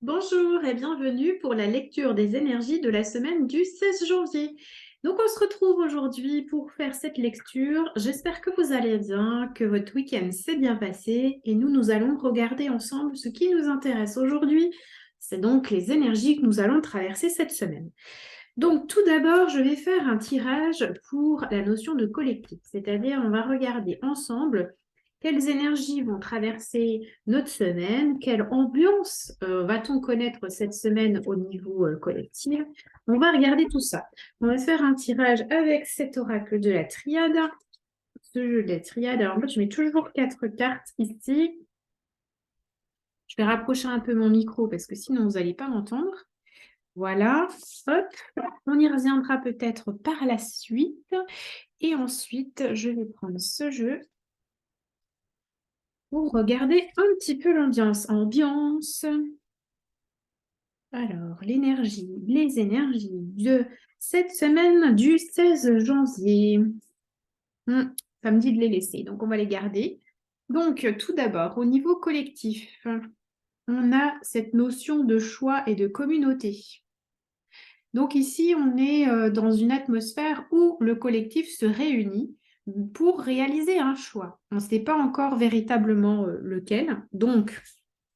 Bonjour et bienvenue pour la lecture des énergies de la semaine du 16 janvier. Donc on se retrouve aujourd'hui pour faire cette lecture. J'espère que vous allez bien, que votre week-end s'est bien passé et nous allons regarder ensemble ce qui nous intéresse aujourd'hui. C'est donc les énergies que nous allons traverser cette semaine. Donc tout d'abord, je vais faire un tirage pour la notion de collectif, c'est-à-dire on va regarder ensemble quelles énergies vont traverser notre semaine, quelle ambiance va-t-on connaître cette semaine au niveau collectif. On va regarder tout ça. On va faire un tirage avec cet oracle de la triade, ce jeu de la triade. Alors moi, je mets toujours 4 cartes ici. Je vais rapprocher un peu mon micro parce que sinon, vous n'allez pas m'entendre. Voilà, hop, on y reviendra peut-être par la suite. Et ensuite, je vais prendre ce jeu pour regarder un petit peu l'ambiance. Ambiance. Alors, l'énergie, les énergies de cette semaine du 16 janvier. Ça me dit de les laisser, donc on va les garder. Donc, tout d'abord, au niveau collectif, on a cette notion de choix et de communauté. Donc ici, on est dans une atmosphère où le collectif se réunit pour réaliser un choix. On ne sait pas encore véritablement lequel. Donc,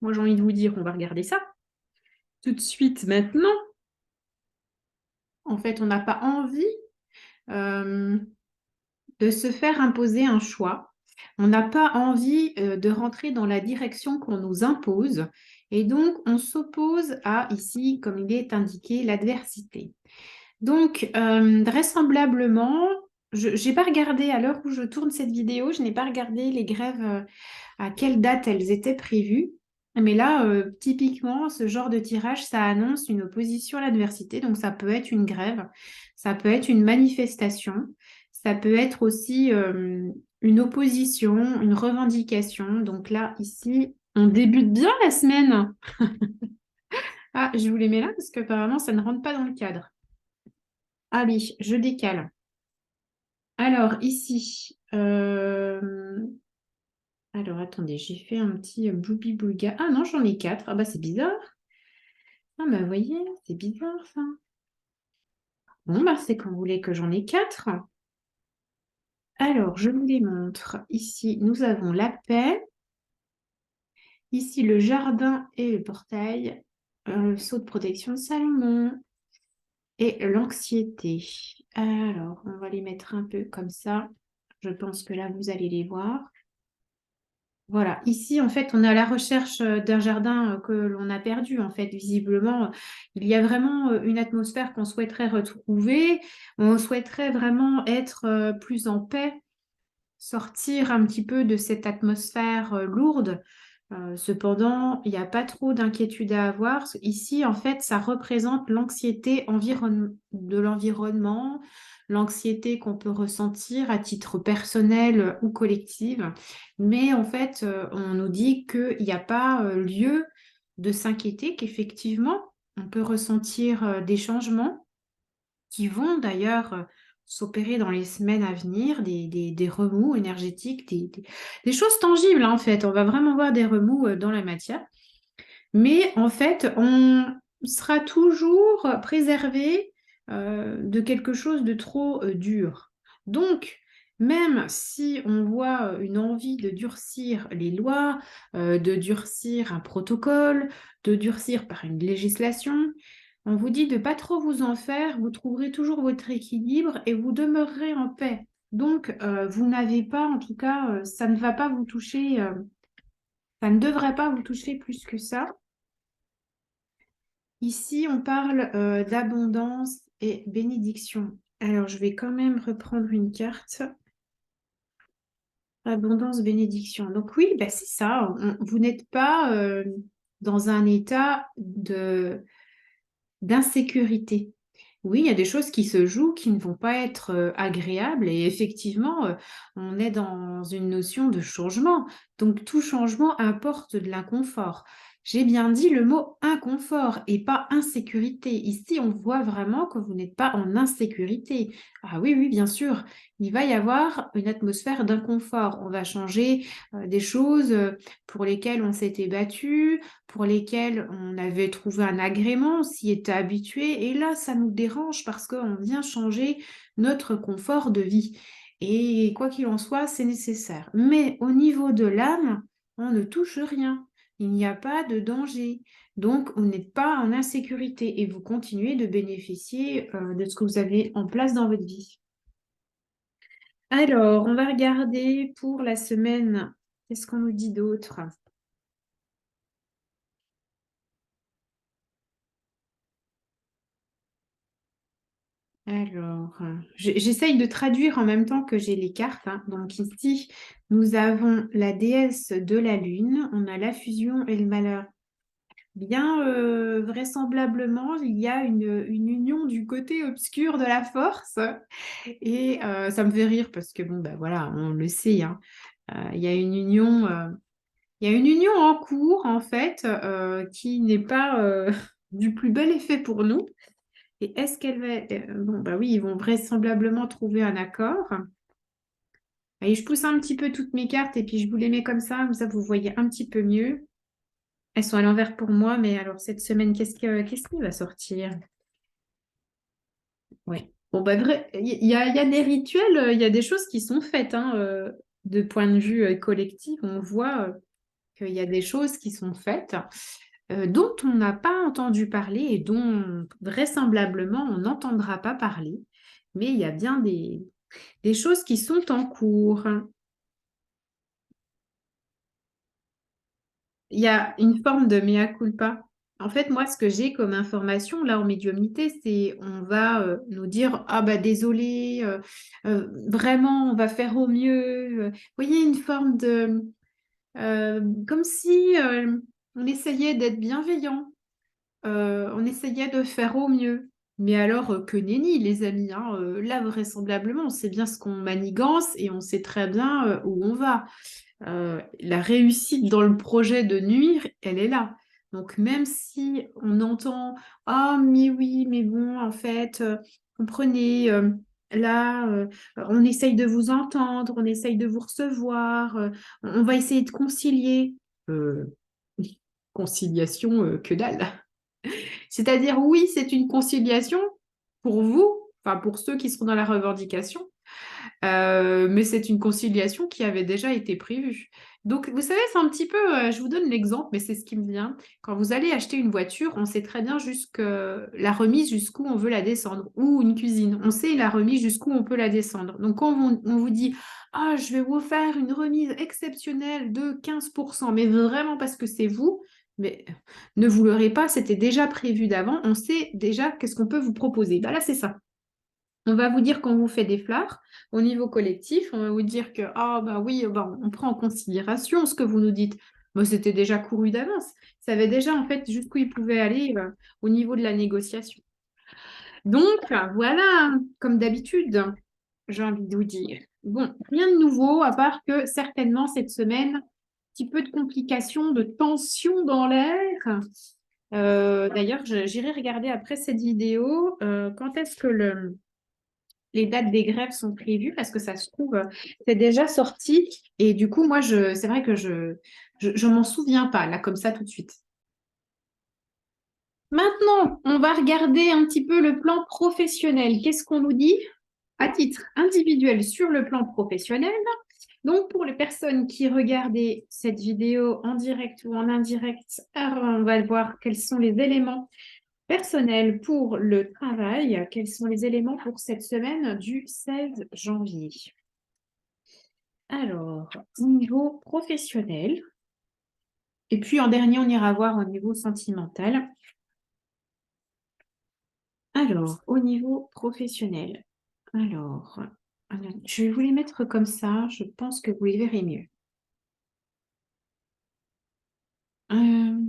moi j'ai envie de vous dire, on va regarder ça tout de suite maintenant. En fait, on n'a pas envie euh, de se faire imposer un choix. On n'a pas envie de rentrer dans la direction qu'on nous impose. Et donc, on s'oppose à, ici, comme il est indiqué, l'adversité. Donc, vraisemblablement, je n'ai pas regardé à l'heure où je tourne cette vidéo, je n'ai pas regardé les grèves à quelle date elles étaient prévues. Mais là, typiquement, ce genre de tirage, ça annonce une opposition à l'adversité. Donc, ça peut être une grève, ça peut être une manifestation, ça peut être aussi une opposition, une revendication. Donc là, ici, on débute bien la semaine. Ah, je vous les mets là parce qu'apparemment, ça ne rentre pas dans le cadre. Allez, je décale. Alors, ici, alors attendez, j'ai fait un petit boubi-boulga. Ah non, j'en ai 4. Ah bah c'est bizarre. Ah bah voyez, c'est bizarre ça. Bon bah c'est quand vous voulez que j'en ai 4. Alors, je vous les montre. Ici, nous avons la paix. Ici, le jardin et le portail. Le sceau de protection de Salomon. Et l'anxiété. Alors, on va les mettre un peu comme ça. Je pense que là, vous allez les voir. Voilà, ici, en fait, on est à la recherche d'un jardin que l'on a perdu. En fait, visiblement, il y a vraiment une atmosphère qu'on souhaiterait retrouver. On souhaiterait vraiment être plus en paix, sortir un petit peu de cette atmosphère lourde. Cependant, il n'y a pas trop d'inquiétude à avoir. Ici, en fait, ça représente l'anxiété de l'environnement, l'anxiété qu'on peut ressentir à titre personnel ou collective. Mais en fait, on nous dit qu'il n'y a pas lieu de s'inquiéter, qu'effectivement, on peut ressentir des changements qui vont d'ailleurs s'opérer dans les semaines à venir, des remous énergétiques, des choses tangibles, hein, en fait. On va vraiment voir des remous dans la matière. Mais en fait, on sera toujours préservé de quelque chose de trop dur. Donc, même si on voit une envie de durcir les lois, de durcir un protocole, de durcir par une législation, on vous dit de pas trop vous en faire, vous trouverez toujours votre équilibre et vous demeurerez en paix. Donc, vous n'avez pas, en tout cas, ça ne va pas vous toucher, ça ne devrait pas vous toucher plus que ça. Ici, on parle d'abondance et bénédiction. Alors, je vais quand même reprendre une carte. Abondance, bénédiction. Donc oui, bah, c'est ça. Vous n'êtes pas dans un état d'insécurité. Oui, il y a des choses qui se jouent qui ne vont pas être agréables et effectivement, on est dans une notion de changement. Donc tout changement apporte de l'inconfort. J'ai bien dit le mot inconfort et pas insécurité. Ici, on voit vraiment que vous n'êtes pas en insécurité. Ah oui, oui, bien sûr. Il va y avoir une atmosphère d'inconfort. On va changer des choses pour lesquelles on s'était battu, pour lesquelles on avait trouvé un agrément, on s'y était habitué. Et là, ça nous dérange parce qu'on vient changer notre confort de vie. Et quoi qu'il en soit, c'est nécessaire. Mais au niveau de l'âme, on ne touche rien. Il n'y a pas de danger. Donc, on n'est pas en insécurité et vous continuez de bénéficier de ce que vous avez en place dans votre vie. Alors, on va regarder pour la semaine. Qu'est-ce qu'on nous dit d'autre? Alors, j'essaye de traduire en même temps que j'ai les cartes, hein. Donc ici, nous avons la déesse de la lune, on a la fusion et le malheur. Bien vraisemblablement, il y a une union du côté obscur de la force. Et ça me fait rire parce que bon, ben voilà, on le sait, hein. Il y a une union, il y a une union en cours en fait qui n'est pas du plus bel effet pour nous. Et est-ce qu'elle va... bon, bah oui, ils vont vraisemblablement trouver un accord. Et je pousse un petit peu toutes mes cartes et puis je vous les mets comme ça vous voyez un petit peu mieux. Elles sont à l'envers pour moi, mais alors cette semaine, qu'est-ce qui va sortir? Ouais. Bon, bah vrai, il y a des rituels, il y a des choses qui sont faites, hein, de point de vue collectif. On voit qu'il y a des choses qui sont faites dont on n'a pas entendu parler et dont vraisemblablement on n'entendra pas parler. Mais il y a bien des choses qui sont en cours. Il y a une forme de mea culpa. En fait, moi, ce que j'ai comme information là en médiumnité, c'est on va nous dire ah bah désolé, vraiment on va faire au mieux. Vous voyez une forme de comme si on essayait d'être bienveillant, on essayait de faire au mieux. Mais alors que nenni, les amis, hein, là vraisemblablement, on sait bien ce qu'on manigance et on sait très bien où on va. La réussite dans le projet de nuire, elle est là. Donc même si on entend «Ah mais oui, mais bon, en fait, comprenez, là, on essaye de vous entendre, on essaye de vous recevoir, on va essayer de concilier». Euh, conciliation, que dalle. C'est-à-dire oui, c'est une conciliation pour vous, enfin pour ceux qui seront dans la revendication, mais c'est une conciliation qui avait déjà été prévue. Donc, vous savez, c'est un petit peu, je vous donne l'exemple, mais c'est ce qui me vient. Quand vous allez acheter une voiture, on sait très bien la remise jusqu'où on veut la descendre, ou une cuisine, on sait la remise jusqu'où on peut la descendre. Donc, quand on vous dit, ah, je vais vous faire une remise exceptionnelle de 15%, mais vraiment parce que c'est vous, mais ne vous leurrez pas, c'était déjà prévu d'avant, on sait déjà qu'est-ce qu'on peut vous proposer. Bah là, c'est ça. On va vous dire qu'on vous fait des fleurs au niveau collectif. On va vous dire que, ah bah oui, bah, on prend en considération ce que vous nous dites. Moi, c'était déjà couru d'avance. Ça savait déjà en fait jusqu'où il pouvait aller au niveau de la négociation. Donc, voilà, comme d'habitude, j'ai envie de vous dire. Bon, rien de nouveau, à part que certainement cette semaine, un petit peu de complications, de tensions dans l'air. D'ailleurs, j'irai regarder après cette vidéo quand est-ce que les dates des grèves sont prévues parce que ça se trouve, c'est déjà sorti. Et du coup, moi, c'est vrai que je m'en souviens pas, là, comme ça, tout de suite. Maintenant, on va regarder un petit peu le plan professionnel. Qu'est-ce qu'on nous dit? À titre individuel sur le plan professionnel. Donc, pour les personnes qui regardaient cette vidéo en direct ou en indirect, on va voir quels sont les éléments personnels pour le travail. Quels sont les éléments pour cette semaine du 16 janvier? Alors, au niveau professionnel, et puis en dernier, on ira voir au niveau sentimental. Alors, au niveau professionnel, alors, je vais vous les mettre comme ça, je pense que vous les verrez mieux. Euh,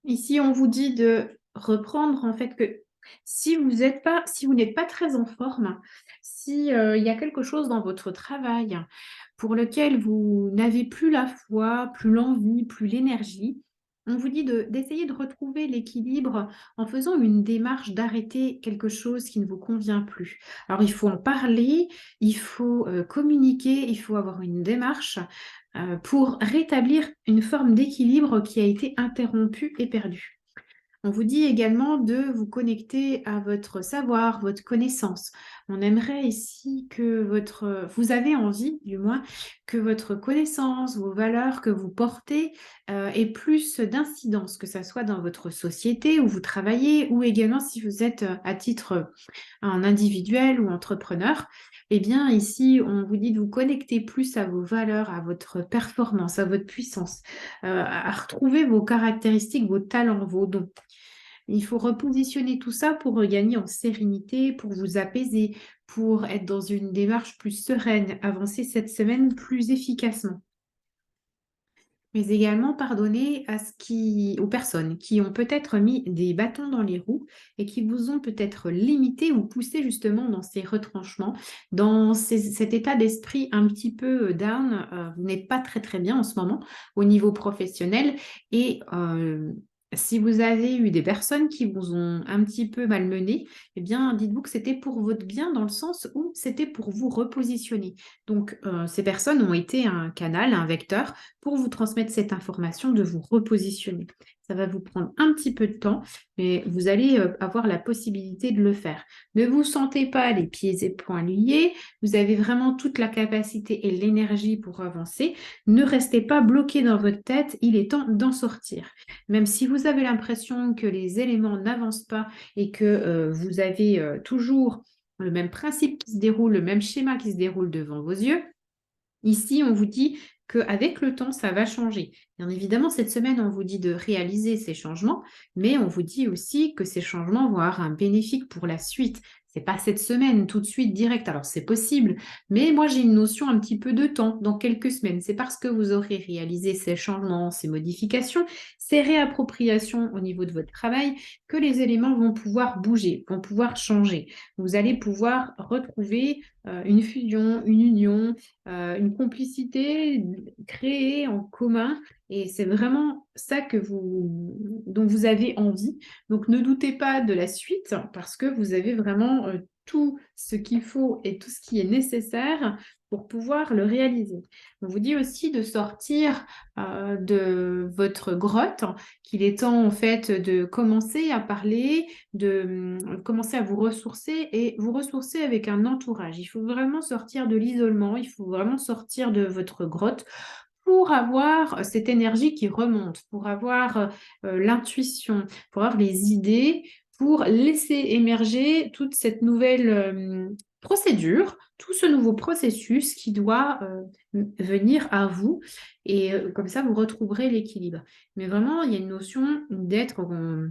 Ici, on vous dit de reprendre en fait que si vous n'êtes pas très en forme, si il y a quelque chose dans votre travail pour lequel vous n'avez plus la foi, plus l'envie, plus l'énergie, on vous dit d'essayer de retrouver l'équilibre en faisant une démarche d'arrêter quelque chose qui ne vous convient plus. Alors, il faut en parler, il faut communiquer, il faut avoir une démarche pour rétablir une forme d'équilibre qui a été interrompue et perdue. On vous dit également de vous connecter à votre savoir, votre connaissance. On aimerait ici que vous avez envie, du moins, que votre connaissance, vos valeurs que vous portez aient plus d'incidence, que ça soit dans votre société où vous travaillez ou également si vous êtes à titre en individuel ou entrepreneur. Eh bien, ici, on vous dit de vous connecter plus à vos valeurs, à votre performance, à votre puissance, à retrouver vos caractéristiques, vos talents, vos dons. Il faut repositionner tout ça pour regagner en sérénité, pour vous apaiser, pour être dans une démarche plus sereine, avancer cette semaine plus efficacement. Mais également pardonner aux personnes qui ont peut-être mis des bâtons dans les roues et qui vous ont peut-être limité ou poussé justement dans ces retranchements, dans cet état d'esprit un petit peu down. Vous n'êtes pas très très bien en ce moment au niveau professionnel et si vous avez eu des personnes qui vous ont un petit peu malmené, eh bien, dites-vous que c'était pour votre bien dans le sens où c'était pour vous repositionner. Donc, ces personnes ont été un canal, un vecteur pour vous transmettre cette information, de vous repositionner. Ça va vous prendre un petit peu de temps, mais vous allez avoir la possibilité de le faire. Ne vous sentez pas les pieds et poings liés, vous avez vraiment toute la capacité et l'énergie pour avancer. Ne restez pas bloqué dans votre tête, il est temps d'en sortir. Même si vous avez l'impression que les éléments n'avancent pas et que vous avez toujours le même principe qui se déroule, le même schéma qui se déroule devant vos yeux, ici, on vous dit qu'avec le temps, ça va changer. Bien évidemment, cette semaine, on vous dit de réaliser ces changements, mais on vous dit aussi que ces changements vont avoir un bénéfice pour la suite. C'est pas cette semaine, tout de suite, direct. Alors, c'est possible, mais moi, j'ai une notion un petit peu de temps, dans quelques semaines. C'est parce que vous aurez réalisé ces changements, ces modifications, ces réappropriations au niveau de votre travail, que les éléments vont pouvoir bouger, vont pouvoir changer. Vous allez pouvoir retrouver une fusion, une union, une complicité créée en commun et c'est vraiment ça dont vous avez envie. Donc ne doutez pas de la suite parce que vous avez vraiment tout ce qu'il faut et tout ce qui est nécessaire pour pouvoir le réaliser. On vous dit aussi de sortir de votre grotte, qu'il est temps en fait de commencer à parler, de commencer à vous ressourcer et vous ressourcer avec un entourage. Il faut vraiment sortir de l'isolement, il faut vraiment sortir de votre grotte pour avoir cette énergie qui remonte, pour avoir l'intuition, pour avoir les idées, pour laisser émerger toute cette nouvelle procédure, tout ce nouveau processus qui doit venir à vous. Et comme ça, vous retrouverez l'équilibre. Mais vraiment, il y a une notion d'être en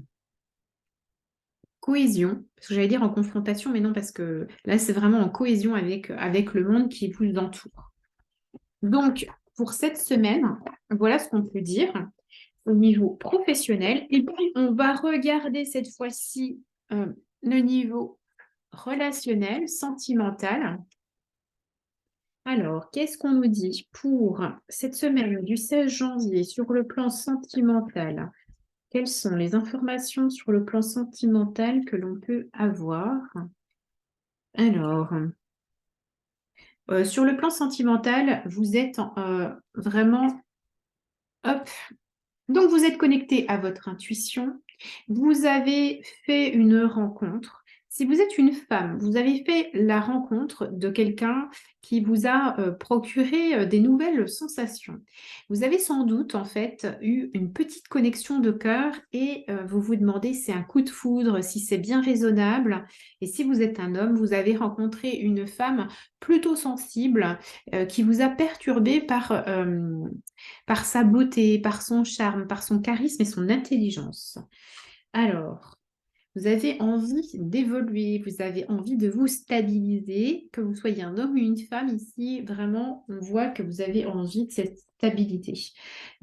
cohésion, parce que j'allais dire en confrontation, mais non, parce que là, c'est vraiment en cohésion avec le monde qui vous entoure. Donc, pour cette semaine, voilà ce qu'on peut dire au niveau professionnel. Et puis, on va regarder cette fois-ci le niveau relationnel, sentimental. Alors, qu'est-ce qu'on nous dit pour cette semaine du 16 janvier sur le plan sentimental? Quelles sont les informations sur le plan sentimental que l'on peut avoir? Alors, sur le plan sentimental, vous êtes vraiment, hop, donc vous êtes connecté à votre intuition, vous avez fait une rencontre. Si vous êtes une femme, vous avez fait la rencontre de quelqu'un qui vous a procuré des nouvelles sensations. Vous avez sans doute en fait eu une petite connexion de cœur et vous vous demandez si c'est un coup de foudre, si c'est bien raisonnable. Et si vous êtes un homme, vous avez rencontré une femme plutôt sensible qui vous a perturbé par sa beauté, par son charme, par son charisme et son intelligence. Alors, vous avez envie d'évoluer, vous avez envie de vous stabiliser, que vous soyez un homme ou une femme ici, vraiment, on voit que vous avez envie de cette stabilité.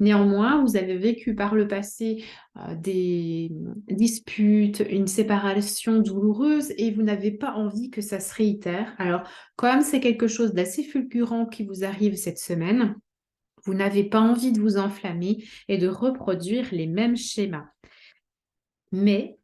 Néanmoins, vous avez vécu par le passé des disputes, une séparation douloureuse et vous n'avez pas envie que ça se réitère. Alors, comme c'est quelque chose d'assez fulgurant qui vous arrive cette semaine, Vous n'avez pas envie de vous enflammer et de reproduire les mêmes schémas. Mais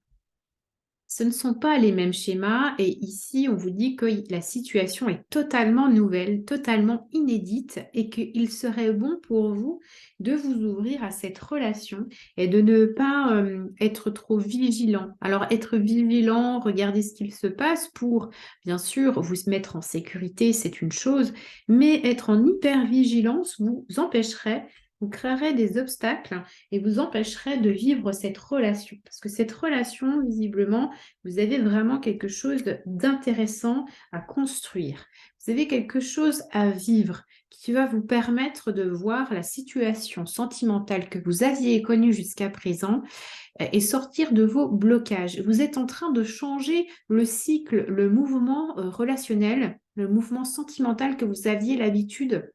ce ne sont pas les mêmes schémas et ici, on vous dit que la situation est totalement nouvelle, totalement inédite et qu'il serait bon pour vous de vous ouvrir à cette relation et de ne pas être trop vigilant. Alors, être vigilant, regarder ce qu'il se passe pour, bien sûr, vous mettre en sécurité, c'est une chose, mais être en hyper-vigilance vous empêcherait, vous créerez des obstacles et vous empêcherait de vivre cette relation. Parce que cette relation, visiblement, vous avez vraiment quelque chose d'intéressant à construire. Vous avez quelque chose à vivre qui va vous permettre de voir la situation sentimentale que vous aviez connue jusqu'à présent et sortir de vos blocages. Vous êtes en train de changer le cycle, le mouvement relationnel, le mouvement sentimental que vous aviez l'habitude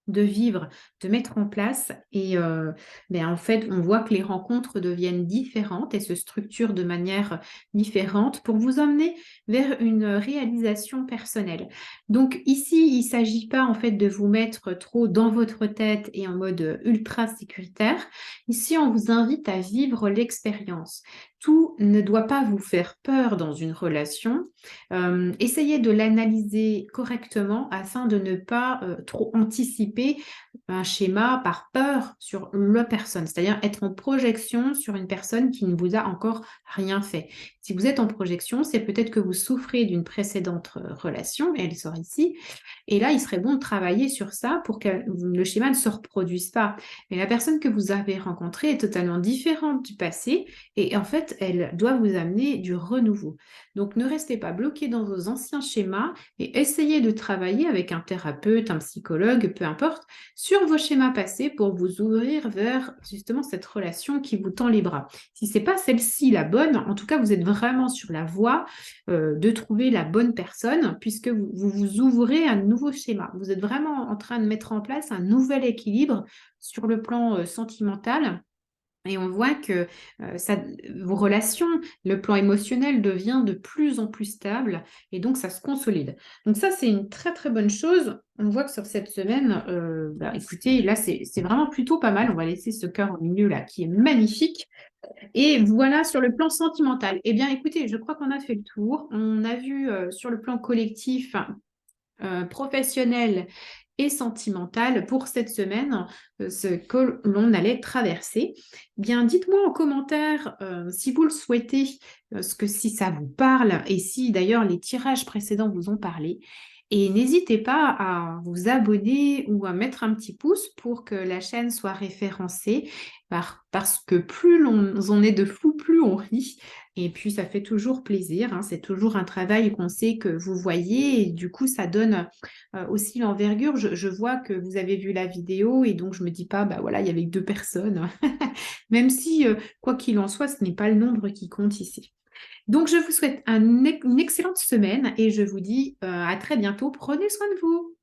de vivre, de mettre en place. Et en fait, on voit que les rencontres deviennent différentes et se structurent de manière différente pour vous emmener vers une réalisation personnelle. Donc ici, il ne s'agit pas en fait de vous mettre trop dans votre tête et en mode ultra sécuritaire. Ici, on vous invite à vivre l'expérience. Tout ne doit pas vous faire peur dans une relation. Essayez de l'analyser correctement afin de ne pas trop anticiper un schéma par peur sur la personne, c'est-à-dire être en projection sur une personne qui ne vous a encore rien fait. Si vous êtes en projection, c'est peut-être que vous souffrez d'une précédente relation, et elle sort ici, et là, il serait bon de travailler sur ça pour que le schéma ne se reproduise pas. Mais la personne que vous avez rencontrée est totalement différente du passé, et en fait, elle doit vous amener du renouveau. Donc, ne restez pas bloqué dans vos anciens schémas et essayez de travailler avec un thérapeute, un psychologue, peu importe, sur vos schémas passés pour vous ouvrir vers justement cette relation qui vous tend les bras. Si ce n'est pas celle-ci la bonne, en tout cas, vous êtes vraiment sur la voie de trouver la bonne personne puisque vous vous ouvrez à un nouveau schéma. Vous êtes vraiment en train de mettre en place un nouvel équilibre sur le plan sentimental. Et on voit que vos relations, le plan émotionnel devient de plus en plus stable et donc ça se consolide. Donc ça, c'est une très très bonne chose. On voit que sur cette semaine, écoutez, là, c'est vraiment plutôt pas mal. On va laisser ce cœur au milieu là qui est magnifique. Et voilà sur le plan sentimental. Eh bien, écoutez, je crois qu'on a fait le tour. On a vu sur le plan collectif, professionnel et sentimentale pour cette semaine, ce que l'on allait traverser. Bien, dites-moi en commentaire si vous le souhaitez, si ça vous parle et si d'ailleurs les tirages précédents vous ont parlé. Et n'hésitez pas à vous abonner ou à mettre un petit pouce pour que la chaîne soit référencée parce que plus on est de fous, plus on rit. Et puis, ça fait toujours plaisir, hein. C'est toujours un travail qu'on sait que vous voyez. Et du coup, ça donne aussi l'envergure. Je vois que vous avez vu la vidéo et donc je me dis pas, bah voilà, il y avait 2 personnes. Même si, quoi qu'il en soit, ce n'est pas le nombre qui compte ici. Donc, je vous souhaite une excellente semaine et je vous dis à très bientôt. Prenez soin de vous.